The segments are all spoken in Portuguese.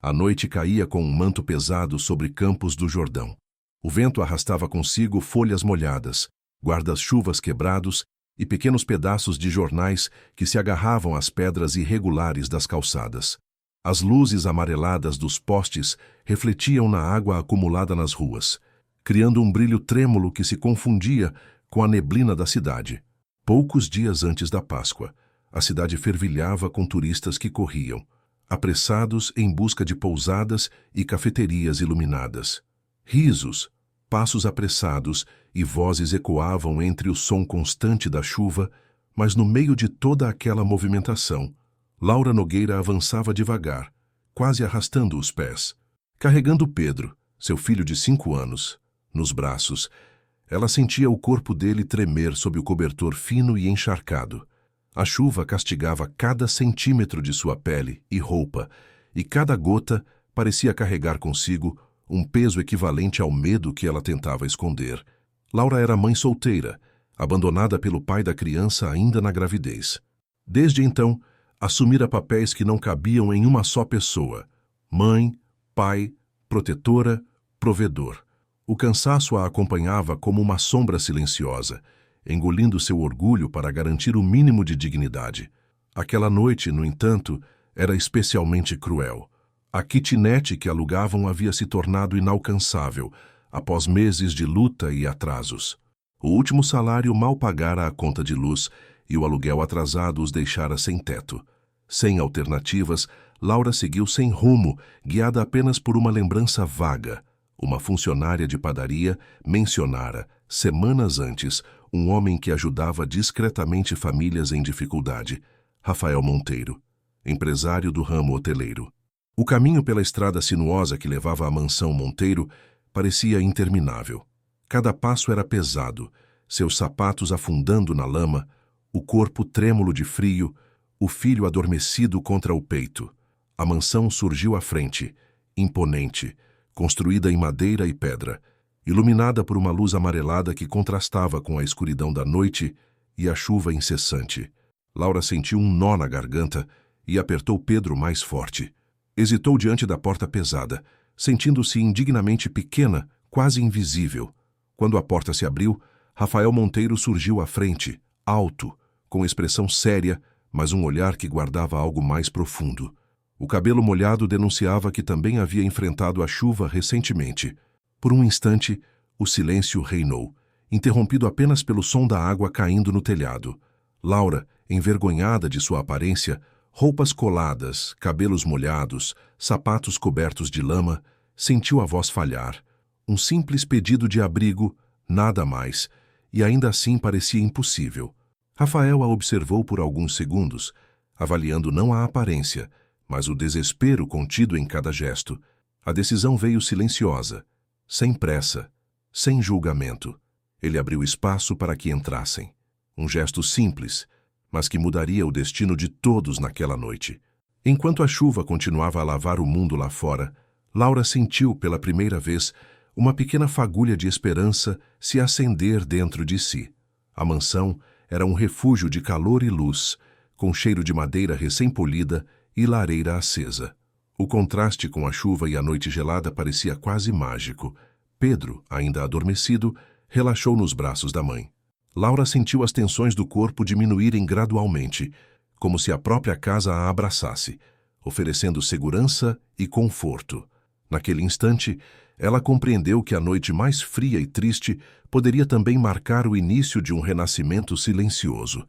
A noite caía com um manto pesado sobre campos do Jordão. O vento arrastava consigo folhas molhadas, guarda-chuvas quebrados e pequenos pedaços de jornais que se agarravam às pedras irregulares das calçadas. As luzes amareladas dos postes refletiam na água acumulada nas ruas, criando um brilho trêmulo que se confundia com a neblina da cidade. Poucos dias antes da Páscoa, a cidade fervilhava com turistas que corriam, apressados em busca de pousadas e cafeterias iluminadas. Risos, passos apressados e vozes ecoavam entre o som constante da chuva, mas no meio de toda aquela movimentação, Laura Nogueira avançava devagar, quase arrastando os pés. Carregando Pedro, seu filho de 5 anos, nos braços, ela sentia o corpo dele tremer sob o cobertor fino e encharcado. A chuva castigava cada centímetro de sua pele e roupa, e cada gota parecia carregar consigo um peso equivalente ao medo que ela tentava esconder. Laura era mãe solteira, abandonada pelo pai da criança ainda na gravidez. Desde então, assumira papéis que não cabiam em uma só pessoa: mãe, pai, protetora, provedor. O cansaço a acompanhava como uma sombra silenciosa, engolindo seu orgulho para garantir o mínimo de dignidade. Aquela noite, no entanto, era especialmente cruel. A kitnet que alugavam havia se tornado inalcançável, após meses de luta e atrasos. O último salário mal pagara a conta de luz e o aluguel atrasado os deixara sem teto. Sem alternativas, Laura seguiu sem rumo, guiada apenas por uma lembrança vaga. Uma funcionária de padaria mencionara, semanas antes, um homem que ajudava discretamente famílias em dificuldade: Rafael Monteiro, empresário do ramo hoteleiro. O caminho pela estrada sinuosa que levava à mansão Monteiro parecia interminável. Cada passo era pesado, seus sapatos afundando na lama, o corpo trêmulo de frio, o filho adormecido contra o peito. A mansão surgiu à frente, imponente, construída em madeira e pedra, iluminada por uma luz amarelada que contrastava com a escuridão da noite e a chuva incessante. Laura sentiu um nó na garganta e apertou Pedro mais forte. Hesitou diante da porta pesada, sentindo-se indignamente pequena, quase invisível. Quando a porta se abriu, Rafael Monteiro surgiu à frente, alto, com expressão séria, mas um olhar que guardava algo mais profundo. O cabelo molhado denunciava que também havia enfrentado a chuva recentemente. Por um instante, o silêncio reinou, interrompido apenas pelo som da água caindo no telhado. Laura, envergonhada de sua aparência, roupas coladas, cabelos molhados, sapatos cobertos de lama, sentiu a voz falhar. Um simples pedido de abrigo, nada mais, e ainda assim parecia impossível. Rafael a observou por alguns segundos, avaliando não a aparência, mas o desespero contido em cada gesto. A decisão veio silenciosa, sem pressa, sem julgamento. Ele abriu espaço para que entrassem. Um gesto simples, mas que mudaria o destino de todos naquela noite. Enquanto a chuva continuava a lavar o mundo lá fora, Laura sentiu pela primeira vez uma pequena fagulha de esperança se acender dentro de si. A mansão era um refúgio de calor e luz, com cheiro de madeira recém-polida e lareira acesa. O contraste com a chuva e a noite gelada parecia quase mágico. Pedro, ainda adormecido, relaxou nos braços da mãe. Laura sentiu as tensões do corpo diminuírem gradualmente, como se a própria casa a abraçasse, oferecendo segurança e conforto. Naquele instante, ela compreendeu que a noite mais fria e triste poderia também marcar o início de um renascimento silencioso,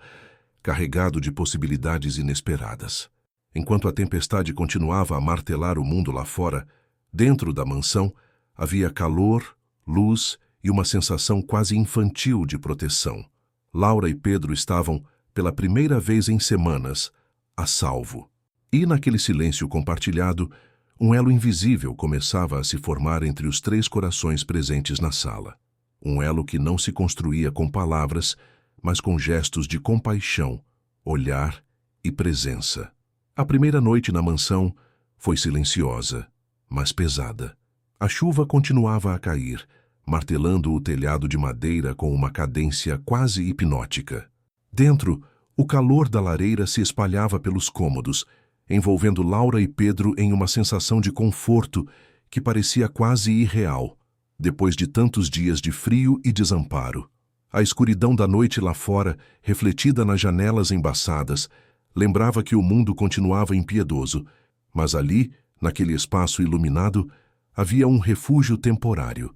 carregado de possibilidades inesperadas. Enquanto a tempestade continuava a martelar o mundo lá fora, dentro da mansão havia calor, luz e uma sensação quase infantil de proteção. Laura e Pedro estavam, pela primeira vez em semanas, a salvo. E naquele silêncio compartilhado, um elo invisível começava a se formar entre os 3 corações presentes na sala. Um elo que não se construía com palavras, mas com gestos de compaixão, olhar e presença. A primeira noite na mansão foi silenciosa, mas pesada. A chuva continuava a cair, martelando o telhado de madeira com uma cadência quase hipnótica. Dentro, o calor da lareira se espalhava pelos cômodos, envolvendo Laura e Pedro em uma sensação de conforto que parecia quase irreal, depois de tantos dias de frio e desamparo. A escuridão da noite lá fora, refletida nas janelas embaçadas, lembrava que o mundo continuava impiedoso, mas ali, naquele espaço iluminado, havia um refúgio temporário.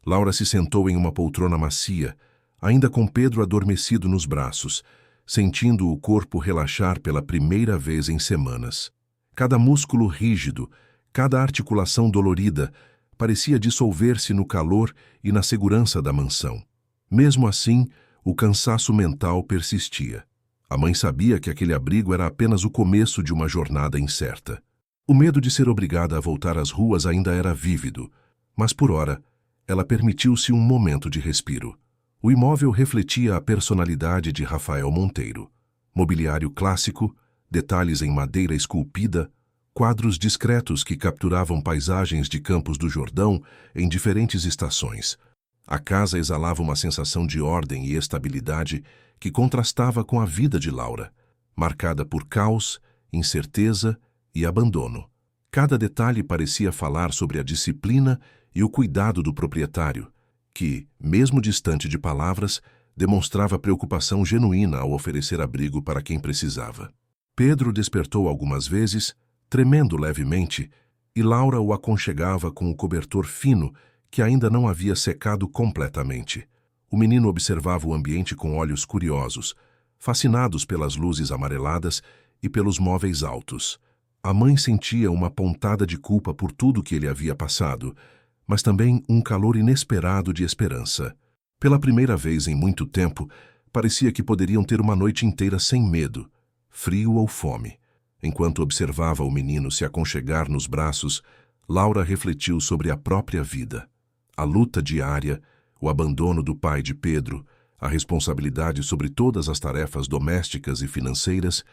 Laura se sentou em uma poltrona macia, ainda com Pedro adormecido nos braços, sentindo o corpo relaxar pela primeira vez em semanas. Cada músculo rígido, cada articulação dolorida, parecia dissolver-se no calor e na segurança da mansão. Mesmo assim, o cansaço mental persistia. A mãe sabia que aquele abrigo era apenas o começo de uma jornada incerta. O medo de ser obrigada a voltar às ruas ainda era vívido, mas por ora, ela permitiu-se um momento de respiro. O imóvel refletia a personalidade de Rafael Monteiro. Mobiliário clássico, detalhes em madeira esculpida, quadros discretos que capturavam paisagens de Campos do Jordão em diferentes estações. A casa exalava uma sensação de ordem e estabilidade que contrastava com a vida de Laura, marcada por caos, incerteza e abandono. Cada detalhe parecia falar sobre a disciplina e o cuidado do proprietário, que, mesmo distante de palavras, demonstrava preocupação genuína ao oferecer abrigo para quem precisava. Pedro despertou algumas vezes, tremendo levemente, e Laura o aconchegava com o cobertor fino que ainda não havia secado completamente. O menino observava o ambiente com olhos curiosos, fascinados pelas luzes amareladas e pelos móveis altos. A mãe sentia uma pontada de culpa por tudo que ele havia passado, mas também um calor inesperado de esperança. Pela primeira vez em muito tempo, parecia que poderiam ter uma noite inteira sem medo, frio ou fome. Enquanto observava o menino se aconchegar nos braços, Laura refletiu sobre a própria vida. A luta diária, o abandono do pai de Pedro, a responsabilidade sobre todas as tarefas domésticas e financeiras,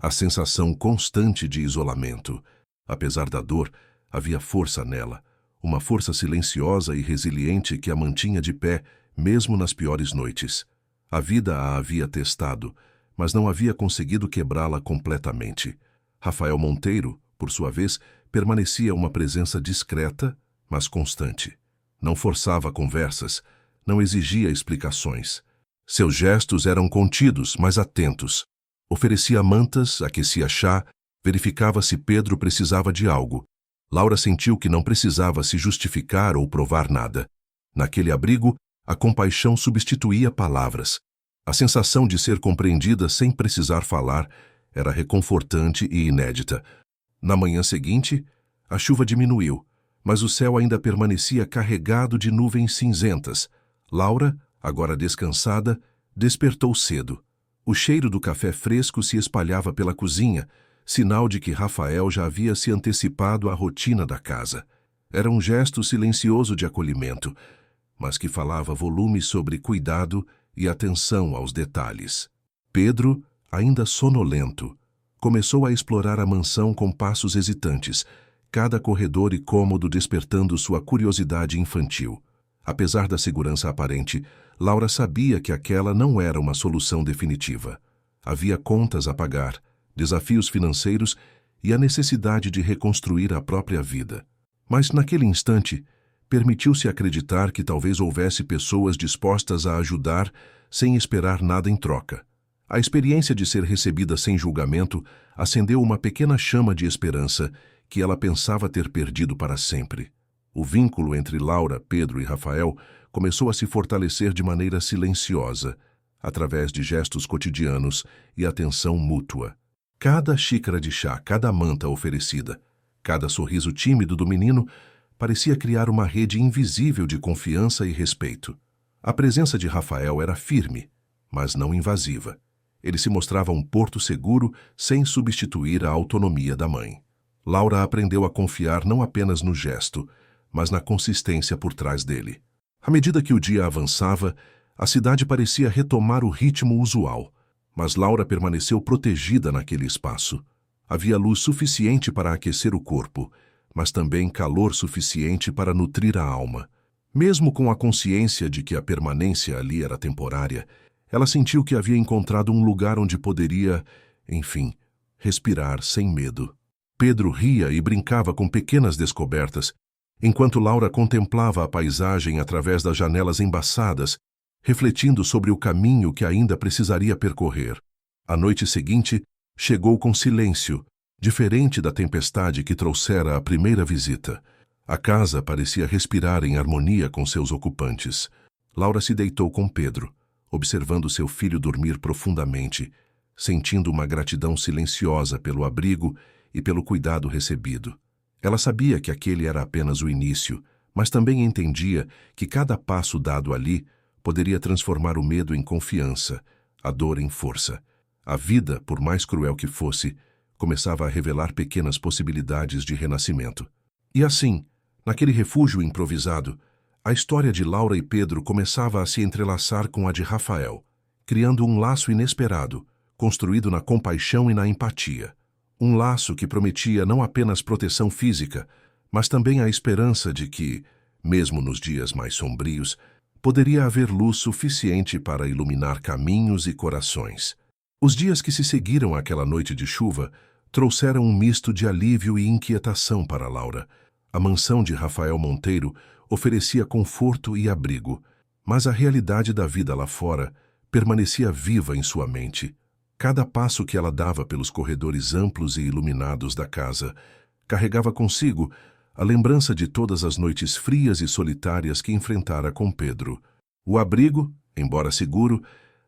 a sensação constante de isolamento. Apesar da dor, havia força nela, uma força silenciosa e resiliente que a mantinha de pé, mesmo nas piores noites. A vida a havia testado, mas não havia conseguido quebrá-la completamente. Rafael Monteiro, por sua vez, permanecia uma presença discreta, mas constante. Não forçava conversas, não exigia explicações. Seus gestos eram contidos, mas atentos. Oferecia mantas, aquecia chá, verificava se Pedro precisava de algo. Laura sentiu que não precisava se justificar ou provar nada. Naquele abrigo, a compaixão substituía palavras. A sensação de ser compreendida sem precisar falar era reconfortante e inédita. Na manhã seguinte, a chuva diminuiu, mas o céu ainda permanecia carregado de nuvens cinzentas. Laura, agora descansada, despertou cedo. O cheiro do café fresco se espalhava pela cozinha, sinal de que Rafael já havia se antecipado à rotina da casa. Era um gesto silencioso de acolhimento, mas que falava volumes sobre cuidado e atenção aos detalhes. Pedro, ainda sonolento, começou a explorar a mansão com passos hesitantes, cada corredor e cômodo despertando sua curiosidade infantil. Apesar da segurança aparente, Laura sabia que aquela não era uma solução definitiva. Havia contas a pagar, desafios financeiros e a necessidade de reconstruir a própria vida. Mas, naquele instante, permitiu-se acreditar que talvez houvesse pessoas dispostas a ajudar sem esperar nada em troca. A experiência de ser recebida sem julgamento acendeu uma pequena chama de esperança que ela pensava ter perdido para sempre. O vínculo entre Laura, Pedro e Rafael começou a se fortalecer de maneira silenciosa, através de gestos cotidianos e atenção mútua. Cada xícara de chá, cada manta oferecida, cada sorriso tímido do menino parecia criar uma rede invisível de confiança e respeito. A presença de Rafael era firme, mas não invasiva. Ele se mostrava um porto seguro sem substituir a autonomia da mãe. Laura aprendeu a confiar não apenas no gesto, mas na consistência por trás dele. À medida que o dia avançava, a cidade parecia retomar o ritmo usual, mas Laura permaneceu protegida naquele espaço. Havia luz suficiente para aquecer o corpo, mas também calor suficiente para nutrir a alma. Mesmo com a consciência de que a permanência ali era temporária, ela sentiu que havia encontrado um lugar onde poderia, enfim, respirar sem medo. Pedro ria e brincava com pequenas descobertas, enquanto Laura contemplava a paisagem através das janelas embaçadas, refletindo sobre o caminho que ainda precisaria percorrer. A noite seguinte chegou com silêncio, diferente da tempestade que trouxera a primeira visita. A casa parecia respirar em harmonia com seus ocupantes. Laura se deitou com Pedro, observando seu filho dormir profundamente, sentindo uma gratidão silenciosa pelo abrigo e pelo cuidado recebido. Ela sabia que aquele era apenas o início, mas também entendia que cada passo dado ali poderia transformar o medo em confiança, a dor em força. A vida, por mais cruel que fosse, começava a revelar pequenas possibilidades de renascimento. E assim, naquele refúgio improvisado, a história de Laura e Pedro começava a se entrelaçar com a de Rafael, criando um laço inesperado, construído na compaixão e na empatia. Um laço que prometia não apenas proteção física, mas também a esperança de que, mesmo nos dias mais sombrios, poderia haver luz suficiente para iluminar caminhos e corações. Os dias que se seguiram àquela noite de chuva trouxeram um misto de alívio e inquietação para Laura. A mansão de Rafael Monteiro oferecia conforto e abrigo, mas a realidade da vida lá fora permanecia viva em sua mente. Cada passo que ela dava pelos corredores amplos e iluminados da casa carregava consigo a lembrança de todas as noites frias e solitárias que enfrentara com Pedro. O abrigo, embora seguro,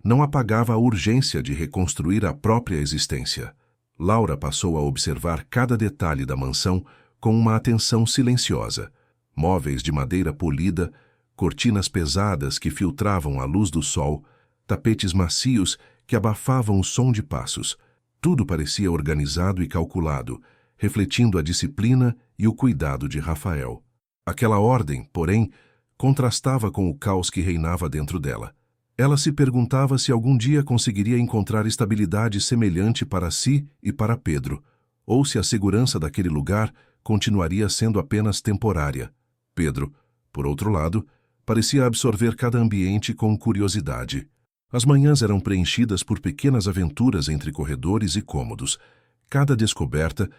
não apagava a urgência de reconstruir a própria existência. Laura passou a observar cada detalhe da mansão com uma atenção silenciosa. Móveis de madeira polida, cortinas pesadas que filtravam a luz do sol, tapetes macios que abafavam o som de passos. Tudo parecia organizado e calculado, refletindo a disciplina e o cuidado de Rafael. Aquela ordem, porém, contrastava com o caos que reinava dentro dela. Ela se perguntava se algum dia conseguiria encontrar estabilidade semelhante para si e para Pedro, ou se a segurança daquele lugar continuaria sendo apenas temporária. Pedro, por outro lado, parecia absorver cada ambiente com curiosidade. As manhãs eram preenchidas por pequenas aventuras entre corredores e cômodos, cada descoberta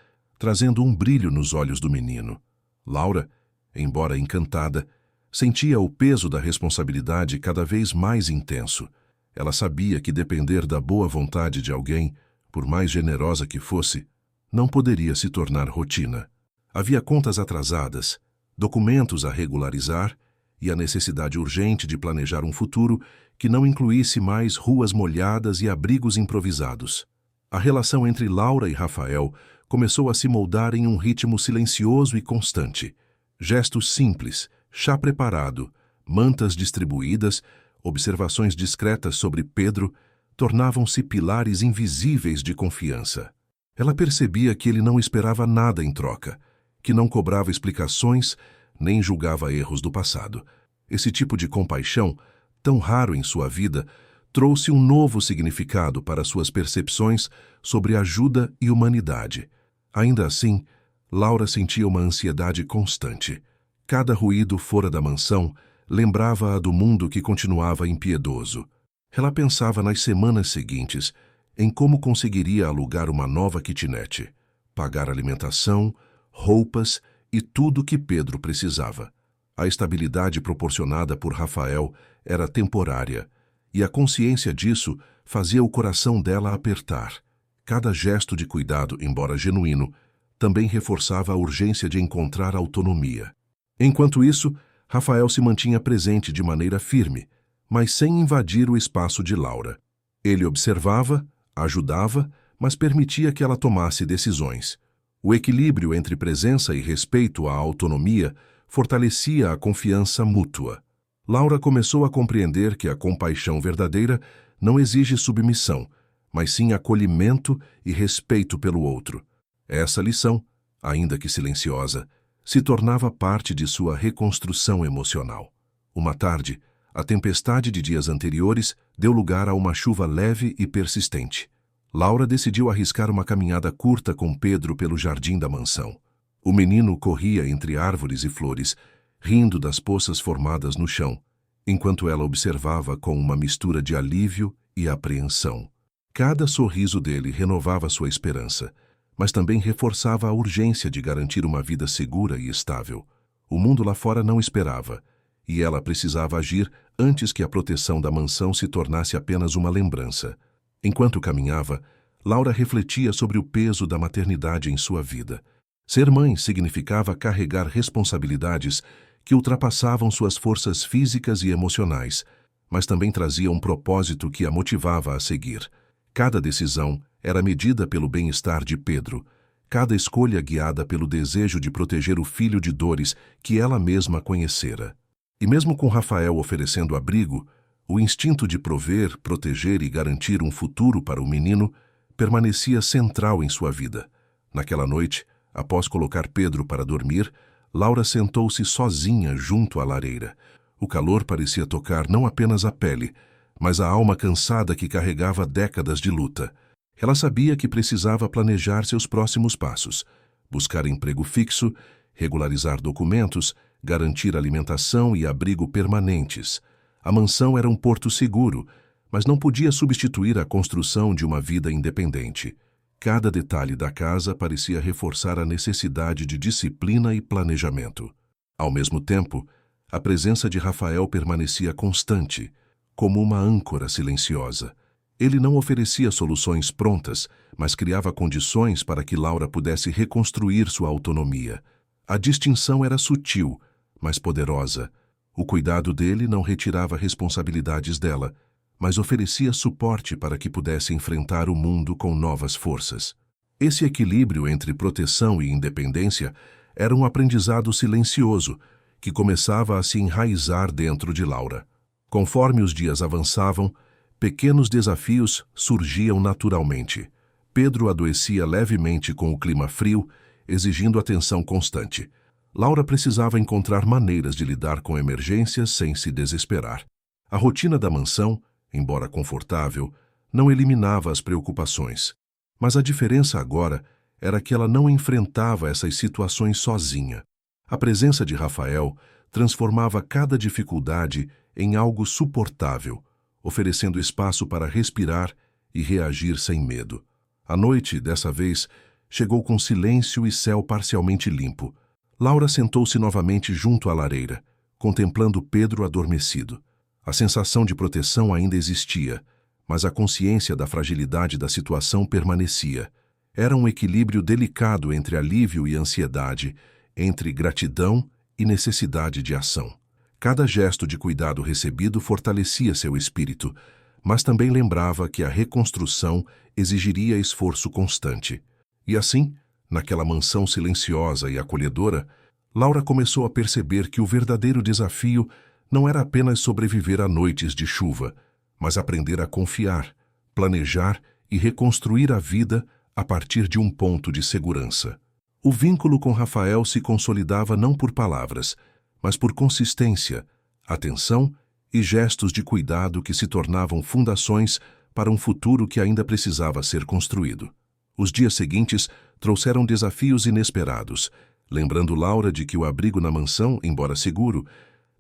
trazendo um brilho nos olhos do menino. Laura, embora encantada, sentia o peso da responsabilidade cada vez mais intenso. Ela sabia que depender da boa vontade de alguém, por mais generosa que fosse, não poderia se tornar rotina. Havia contas atrasadas, documentos a regularizar e a necessidade urgente de planejar um futuro que não incluísse mais ruas molhadas e abrigos improvisados. A relação entre Laura e Rafael começou a se moldar em um ritmo silencioso e constante. Gestos simples, chá preparado, mantas distribuídas, observações discretas sobre Pedro tornavam-se pilares invisíveis de confiança. Ela percebia que ele não esperava nada em troca, que não cobrava explicações nem julgava erros do passado. Esse tipo de compaixão, tão raro em sua vida, trouxe um novo significado para suas percepções sobre ajuda e humanidade. Ainda assim, Laura sentia uma ansiedade constante. Cada ruído fora da mansão lembrava-a do mundo que continuava impiedoso. Ela pensava nas semanas seguintes, em como conseguiria alugar uma nova kitnet, pagar alimentação, roupas e tudo que Pedro precisava. A estabilidade proporcionada por Rafael era temporária, e a consciência disso fazia o coração dela apertar. Cada gesto de cuidado, embora genuíno, também reforçava a urgência de encontrar autonomia. Enquanto isso, Rafael se mantinha presente de maneira firme, mas sem invadir o espaço de Laura. Ele observava, ajudava, mas permitia que ela tomasse decisões. O equilíbrio entre presença e respeito à autonomia fortalecia a confiança mútua. Laura começou a compreender que a compaixão verdadeira não exige submissão, mas sim acolhimento e respeito pelo outro. Essa lição, ainda que silenciosa, se tornava parte de sua reconstrução emocional. Uma tarde, a tempestade de dias anteriores deu lugar a uma chuva leve e persistente. Laura decidiu arriscar uma caminhada curta com Pedro pelo jardim da mansão. O menino corria entre árvores e flores, rindo das poças formadas no chão, enquanto ela observava com uma mistura de alívio e apreensão. Cada sorriso dele renovava sua esperança, mas também reforçava a urgência de garantir uma vida segura e estável. O mundo lá fora não esperava, e ela precisava agir antes que a proteção da mansão se tornasse apenas uma lembrança. Enquanto caminhava, Laura refletia sobre o peso da maternidade em sua vida. Ser mãe significava carregar responsabilidades que ultrapassavam suas forças físicas e emocionais, mas também trazia um propósito que a motivava a seguir. Cada decisão era medida pelo bem-estar de Pedro, cada escolha guiada pelo desejo de proteger o filho de dores que ela mesma conhecera. E mesmo com Rafael oferecendo abrigo, o instinto de prover, proteger e garantir um futuro para o menino permanecia central em sua vida. Naquela noite, após colocar Pedro para dormir, Laura sentou-se sozinha junto à lareira. O calor parecia tocar não apenas a pele, mas a alma cansada que carregava décadas de luta. Ela sabia que precisava planejar seus próximos passos, buscar emprego fixo, regularizar documentos, garantir alimentação e abrigo permanentes. A mansão era um porto seguro, mas não podia substituir a construção de uma vida independente. Cada detalhe da casa parecia reforçar a necessidade de disciplina e planejamento. Ao mesmo tempo, a presença de Rafael permanecia constante, como uma âncora silenciosa. Ele não oferecia soluções prontas, mas criava condições para que Laura pudesse reconstruir sua autonomia. A distinção era sutil, mas poderosa. O cuidado dele não retirava responsabilidades dela, mas oferecia suporte para que pudesse enfrentar o mundo com novas forças. Esse equilíbrio entre proteção e independência era um aprendizado silencioso que começava a se enraizar dentro de Laura. Conforme os dias avançavam, pequenos desafios surgiam naturalmente. Pedro adoecia levemente com o clima frio, exigindo atenção constante. Laura precisava encontrar maneiras de lidar com emergências sem se desesperar. A rotina da mansão, embora confortável, não eliminava as preocupações. Mas a diferença agora era que ela não enfrentava essas situações sozinha. A presença de Rafael transformava cada dificuldade em algo suportável, oferecendo espaço para respirar e reagir sem medo. A noite, dessa vez, chegou com silêncio e céu parcialmente limpo. Laura sentou-se novamente junto à lareira, contemplando Pedro adormecido. A sensação de proteção ainda existia, mas a consciência da fragilidade da situação permanecia. Era um equilíbrio delicado entre alívio e ansiedade, entre gratidão e necessidade de ação. Cada gesto de cuidado recebido fortalecia seu espírito, mas também lembrava que a reconstrução exigiria esforço constante. E assim, naquela mansão silenciosa e acolhedora, Laura começou a perceber que o verdadeiro desafio não era apenas sobreviver a noites de chuva, mas aprender a confiar, planejar e reconstruir a vida a partir de um ponto de segurança. O vínculo com Rafael se consolidava não por palavras, mas por consistência, atenção e gestos de cuidado que se tornavam fundações para um futuro que ainda precisava ser construído. Os dias seguintes trouxeram desafios inesperados, lembrando Laura de que o abrigo na mansão, embora seguro,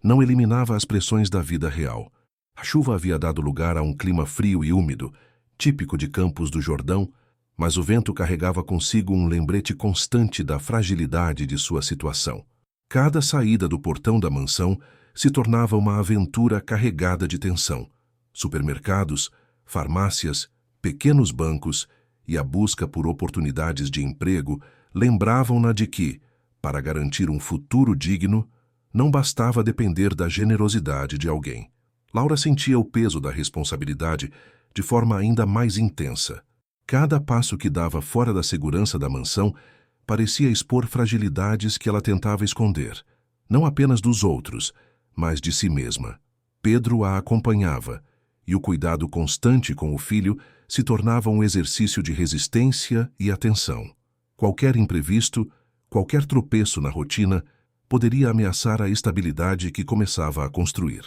não eliminava as pressões da vida real. A chuva havia dado lugar a um clima frio e úmido, típico de Campos do Jordão, mas o vento carregava consigo um lembrete constante da fragilidade de sua situação. Cada saída do portão da mansão se tornava uma aventura carregada de tensão. Supermercados, farmácias, pequenos bancos e a busca por oportunidades de emprego lembravam-na de que, para garantir um futuro digno, não bastava depender da generosidade de alguém. Laura sentia o peso da responsabilidade de forma ainda mais intensa. Cada passo que dava fora da segurança da mansão parecia expor fragilidades que ela tentava esconder, não apenas dos outros, mas de si mesma. Pedro a acompanhava, e o cuidado constante com o filho se tornava um exercício de resistência e atenção. Qualquer imprevisto, qualquer tropeço na rotina, poderia ameaçar a estabilidade que começava a construir.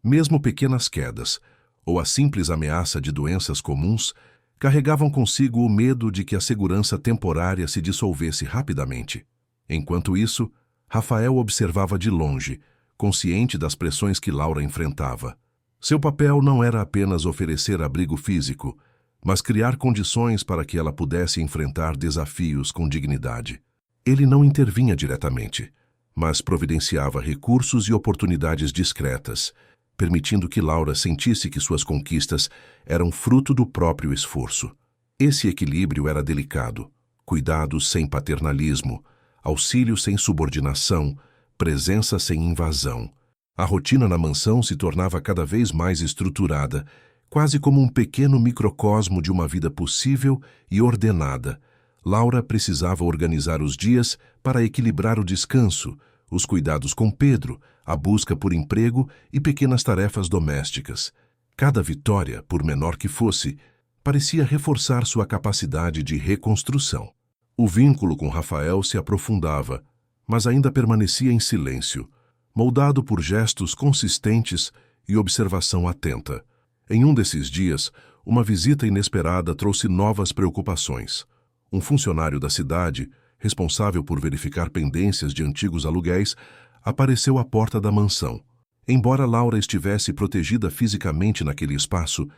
Mesmo pequenas quedas, ou a simples ameaça de doenças comuns, carregavam consigo o medo de que a segurança temporária se dissolvesse rapidamente. Enquanto isso, Rafael observava de longe, consciente das pressões que Laura enfrentava. Seu papel não era apenas oferecer abrigo físico, mas criar condições para que ela pudesse enfrentar desafios com dignidade. Ele não intervinha diretamente, mas providenciava recursos e oportunidades discretas, permitindo que Laura sentisse que suas conquistas eram fruto do próprio esforço. Esse equilíbrio era delicado: cuidado sem paternalismo, auxílio sem subordinação, presença sem invasão. A rotina na mansão se tornava cada vez mais estruturada, quase como um pequeno microcosmo de uma vida possível e ordenada. Laura precisava organizar os dias para equilibrar o descanso, os cuidados com Pedro, a busca por emprego e pequenas tarefas domésticas. Cada vitória, por menor que fosse, parecia reforçar sua capacidade de reconstrução. O vínculo com Rafael se aprofundava, mas ainda permanecia em silêncio, moldado por gestos consistentes e observação atenta. Em um desses dias, uma visita inesperada trouxe novas preocupações. Um funcionário da cidade, responsável por verificar pendências de antigos aluguéis, apareceu à porta da mansão. Embora Laura estivesse protegida fisicamente naquele espaço,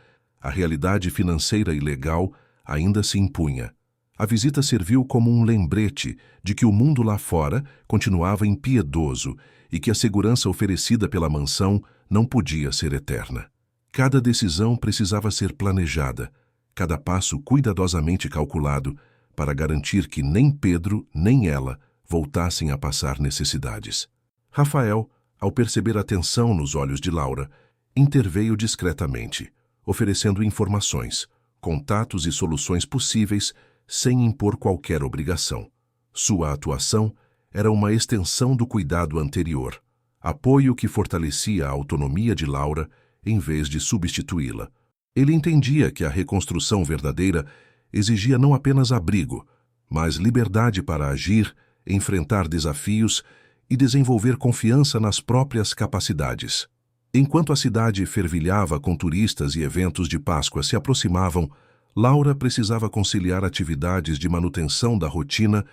a realidade financeira e legal ainda se impunha. A visita serviu como um lembrete de que o mundo lá fora continuava impiedoso e que a segurança oferecida pela mansão não podia ser eterna. Cada decisão precisava ser planejada, cada passo cuidadosamente calculado, para garantir que nem Pedro nem ela voltassem a passar necessidades. Rafael, ao perceber a tensão nos olhos de Laura, interveio discretamente, oferecendo informações, contatos e soluções possíveis sem impor qualquer obrigação. Sua atuação era uma extensão do cuidado anterior, apoio que fortalecia a autonomia de Laura em vez de substituí-la. Ele entendia que a reconstrução verdadeira exigia não apenas abrigo, mas liberdade para agir, enfrentar desafios e desenvolver confiança nas próprias capacidades. Enquanto a cidade fervilhava com turistas e eventos de Páscoa se aproximavam, Laura precisava conciliar atividades de manutenção da rotina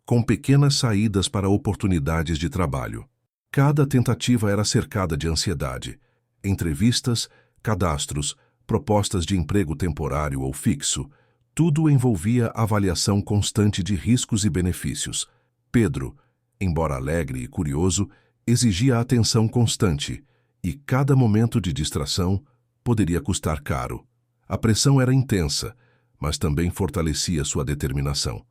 com pequenas saídas para oportunidades de trabalho. Cada tentativa era cercada de ansiedade. Entrevistas, cadastros, propostas de emprego temporário ou fixo, tudo envolvia avaliação constante de riscos e benefícios. Pedro, embora alegre e curioso, exigia atenção constante, e cada momento de distração poderia custar caro. A pressão era intensa, mas também fortalecia sua determinação.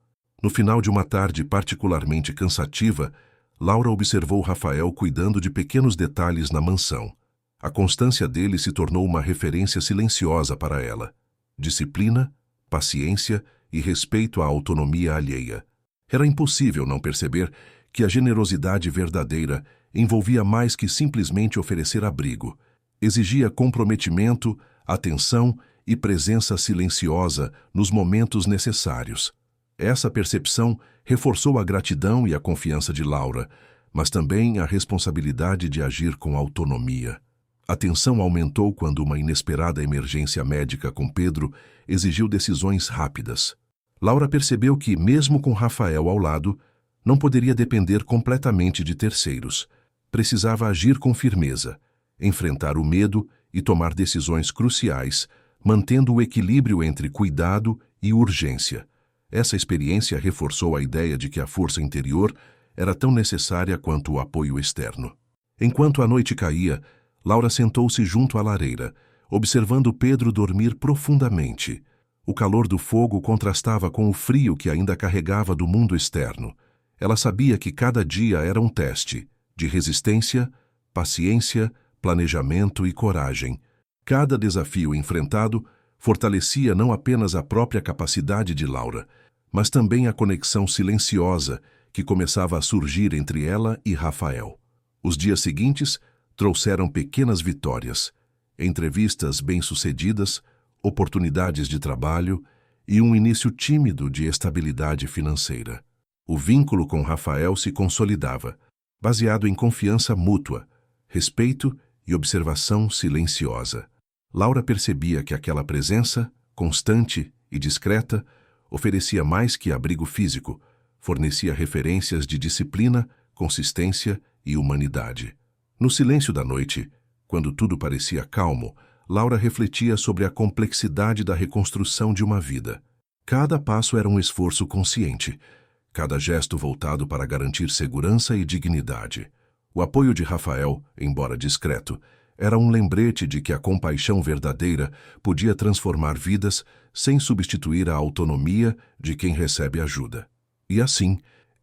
No final de uma tarde particularmente cansativa, Laura observou Rafael cuidando de pequenos detalhes na mansão. A constância dele se tornou uma referência silenciosa para ela. Disciplina, paciência e respeito à autonomia alheia. Era impossível não perceber que a generosidade verdadeira envolvia mais que simplesmente oferecer abrigo. Exigia comprometimento, atenção e presença silenciosa nos momentos necessários. Essa percepção reforçou a gratidão e a confiança de Laura, mas também a responsabilidade de agir com autonomia. A tensão aumentou quando uma inesperada emergência médica com Pedro exigiu decisões rápidas. Laura percebeu que, mesmo com Rafael ao lado, não poderia depender completamente de terceiros. Precisava agir com firmeza, enfrentar o medo e tomar decisões cruciais, mantendo o equilíbrio entre cuidado e urgência. Essa experiência reforçou a ideia de que a força interior era tão necessária quanto o apoio externo. Enquanto a noite caía, Laura sentou-se junto à lareira, observando Pedro dormir profundamente. O calor do fogo contrastava com o frio que ainda carregava do mundo externo. Ela sabia que cada dia era um teste de resistência, paciência, planejamento e coragem. Cada desafio enfrentado fortalecia não apenas a própria capacidade de Laura, mas também a conexão silenciosa que começava a surgir entre ela e Rafael. Os dias seguintes trouxeram pequenas vitórias, entrevistas bem-sucedidas, oportunidades de trabalho e um início tímido de estabilidade financeira. O vínculo com Rafael se consolidava, baseado em confiança mútua, respeito e observação silenciosa. Laura percebia que aquela presença, constante e discreta, oferecia mais que abrigo físico, fornecia referências de disciplina, consistência e humanidade. No silêncio da noite, quando tudo parecia calmo, Laura refletia sobre a complexidade da reconstrução de uma vida. Cada passo era um esforço consciente, cada gesto voltado para garantir segurança e dignidade. O apoio de Rafael, embora discreto, era um lembrete de que a compaixão verdadeira podia transformar vidas sem substituir a autonomia de quem recebe ajuda. E assim,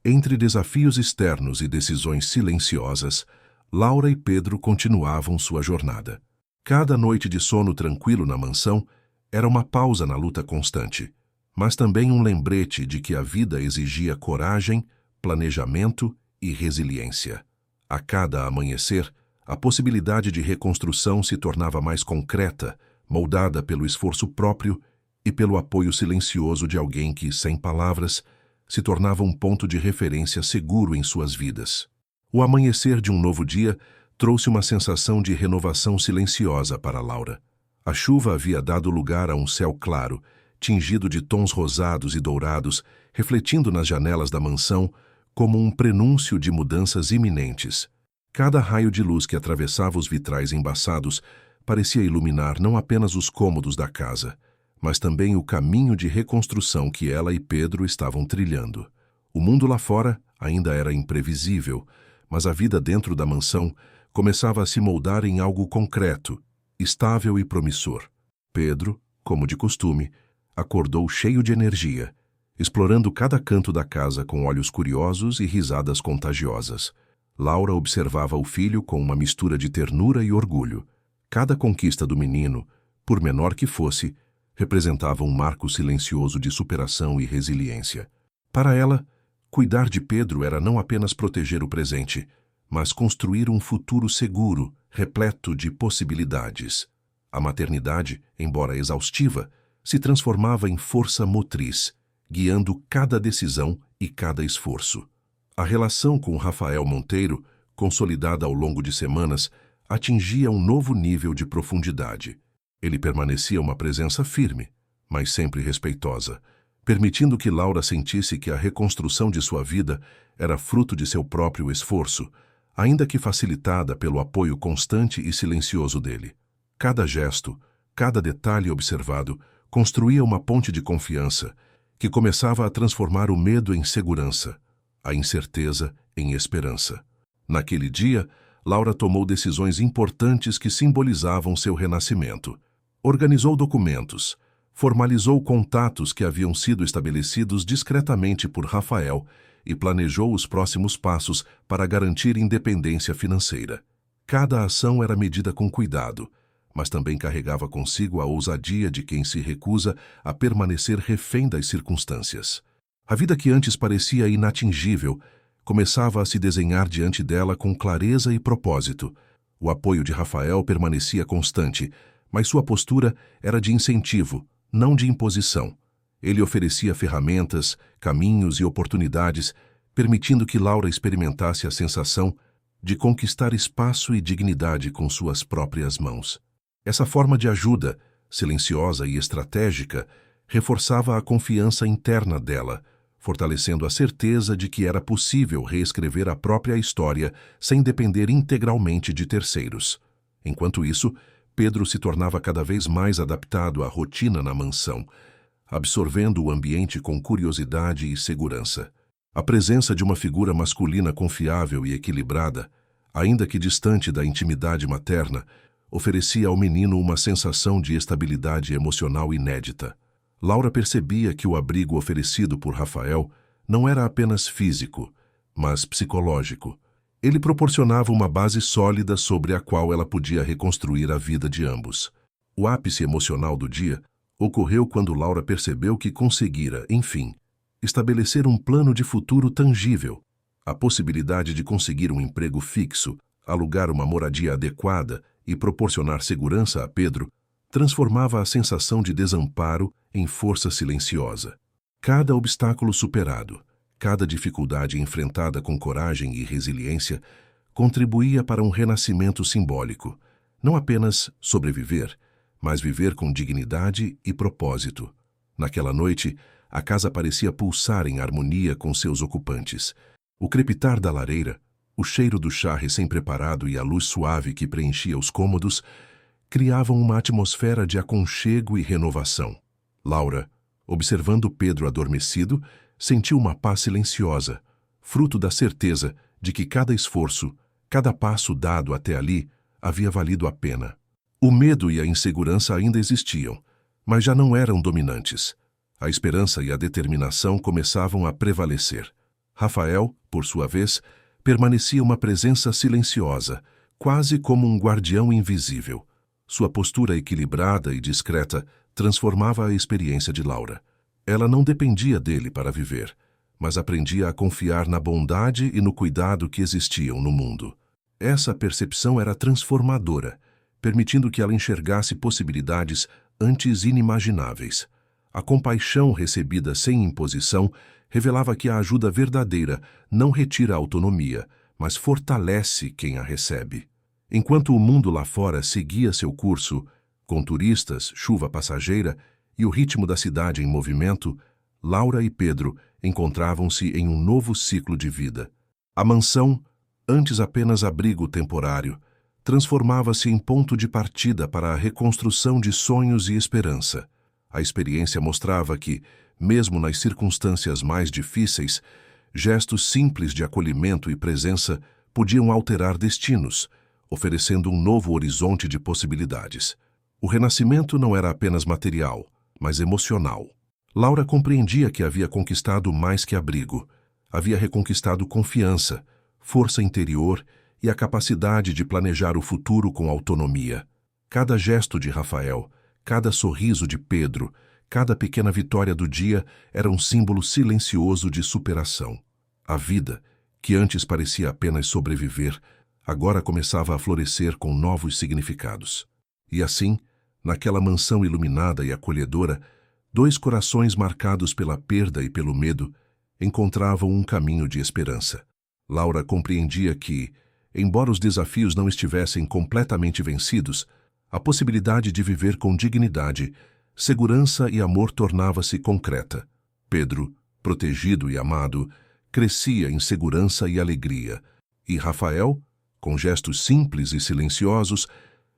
entre desafios externos e decisões silenciosas, Laura e Pedro continuavam sua jornada. Cada noite de sono tranquilo na mansão era uma pausa na luta constante, mas também um lembrete de que a vida exigia coragem, planejamento e resiliência. A cada amanhecer, a possibilidade de reconstrução se tornava mais concreta, moldada pelo esforço próprio e pelo apoio silencioso de alguém que, sem palavras, se tornava um ponto de referência seguro em suas vidas. O amanhecer de um novo dia trouxe uma sensação de renovação silenciosa para Laura. A chuva havia dado lugar a um céu claro, tingido de tons rosados e dourados, refletindo nas janelas da mansão como um prenúncio de mudanças iminentes. Cada raio de luz que atravessava os vitrais embaçados parecia iluminar não apenas os cômodos da casa, mas também o caminho de reconstrução que ela e Pedro estavam trilhando. O mundo lá fora ainda era imprevisível, mas a vida dentro da mansão começava a se moldar em algo concreto, estável e promissor. Pedro, como de costume, acordou cheio de energia, explorando cada canto da casa com olhos curiosos e risadas contagiosas. Laura observava o filho com uma mistura de ternura e orgulho. Cada conquista do menino, por menor que fosse, representava um marco silencioso de superação e resiliência. Para ela, cuidar de Pedro era não apenas proteger o presente, mas construir um futuro seguro, repleto de possibilidades. A maternidade, embora exaustiva, se transformava em força motriz, guiando cada decisão e cada esforço. A relação com Rafael Monteiro, consolidada ao longo de semanas, atingia um novo nível de profundidade. Ele permanecia uma presença firme, mas sempre respeitosa, permitindo que Laura sentisse que a reconstrução de sua vida era fruto de seu próprio esforço, ainda que facilitada pelo apoio constante e silencioso dele. Cada gesto, cada detalhe observado, construía uma ponte de confiança que começava a transformar o medo em segurança, a incerteza em esperança. Naquele dia, Laura tomou decisões importantes que simbolizavam seu renascimento. Organizou documentos, formalizou contatos que haviam sido estabelecidos discretamente por Rafael e planejou os próximos passos para garantir independência financeira. Cada ação era medida com cuidado, mas também carregava consigo a ousadia de quem se recusa a permanecer refém das circunstâncias. A vida que antes parecia inatingível começava a se desenhar diante dela com clareza e propósito. O apoio de Rafael permanecia constante, mas sua postura era de incentivo, não de imposição. Ele oferecia ferramentas, caminhos e oportunidades, permitindo que Laura experimentasse a sensação de conquistar espaço e dignidade com suas próprias mãos. Essa forma de ajuda, silenciosa e estratégica, reforçava a confiança interna dela, fortalecendo a certeza de que era possível reescrever a própria história sem depender integralmente de terceiros. Enquanto isso, Pedro se tornava cada vez mais adaptado à rotina na mansão, absorvendo o ambiente com curiosidade e segurança. A presença de uma figura masculina confiável e equilibrada, ainda que distante da intimidade materna, oferecia ao menino uma sensação de estabilidade emocional inédita. Laura percebia que o abrigo oferecido por Rafael não era apenas físico, mas psicológico. Ele proporcionava uma base sólida sobre a qual ela podia reconstruir a vida de ambos. O ápice emocional do dia ocorreu quando Laura percebeu que conseguira, enfim, estabelecer um plano de futuro tangível. A possibilidade de conseguir um emprego fixo, alugar uma moradia adequada e proporcionar segurança a Pedro transformava a sensação de desamparo em força silenciosa. Cada obstáculo superado, cada dificuldade enfrentada com coragem e resiliência contribuía para um renascimento simbólico. Não apenas sobreviver, mas viver com dignidade e propósito. Naquela noite, a casa parecia pulsar em harmonia com seus ocupantes. O crepitar da lareira, o cheiro do chá recém-preparado e a luz suave que preenchia os cômodos criavam uma atmosfera de aconchego e renovação. Laura, observando Pedro adormecido, sentiu uma paz silenciosa, fruto da certeza de que cada esforço, cada passo dado até ali, havia valido a pena. O medo e a insegurança ainda existiam, mas já não eram dominantes. A esperança e a determinação começavam a prevalecer. Rafael, por sua vez, permanecia uma presença silenciosa, quase como um guardião invisível. Sua postura equilibrada e discreta transformava a experiência de Laura. Ela não dependia dele para viver, mas aprendia a confiar na bondade e no cuidado que existiam no mundo. Essa percepção era transformadora, permitindo que ela enxergasse possibilidades antes inimagináveis. A compaixão recebida sem imposição revelava que a ajuda verdadeira não retira a autonomia, mas fortalece quem a recebe. Enquanto o mundo lá fora seguia seu curso, com turistas, chuva passageira e o ritmo da cidade em movimento, Laura e Pedro encontravam-se em um novo ciclo de vida. A mansão, antes apenas abrigo temporário, transformava-se em ponto de partida para a reconstrução de sonhos e esperança. A experiência mostrava que, mesmo nas circunstâncias mais difíceis, gestos simples de acolhimento e presença podiam alterar destinos, oferecendo um novo horizonte de possibilidades. O renascimento não era apenas material, mas emocional. Laura compreendia que havia conquistado mais que abrigo. Havia reconquistado confiança, força interior e a capacidade de planejar o futuro com autonomia. Cada gesto de Rafael, cada sorriso de Pedro, cada pequena vitória do dia era um símbolo silencioso de superação. A vida, que antes parecia apenas sobreviver, agora começava a florescer com novos significados. E assim, naquela mansão iluminada e acolhedora, dois corações marcados pela perda e pelo medo encontravam um caminho de esperança. Laura compreendia que, embora os desafios não estivessem completamente vencidos, a possibilidade de viver com dignidade, segurança e amor tornava-se concreta. Pedro, protegido e amado, crescia em segurança e alegria, e Rafael, com gestos simples e silenciosos,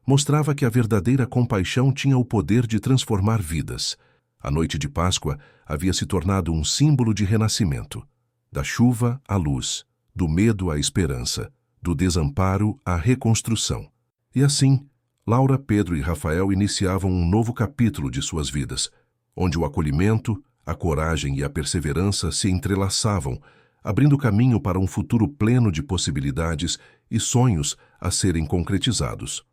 mostrava que a verdadeira compaixão tinha o poder de transformar vidas. A noite de Páscoa havia se tornado um símbolo de renascimento, da chuva à luz, do medo à esperança, do desamparo à reconstrução. E assim, Laura, Pedro e Rafael iniciavam um novo capítulo de suas vidas, onde o acolhimento, a coragem e a perseverança se entrelaçavam, abrindo caminho para um futuro pleno de possibilidades e sonhos a serem concretizados.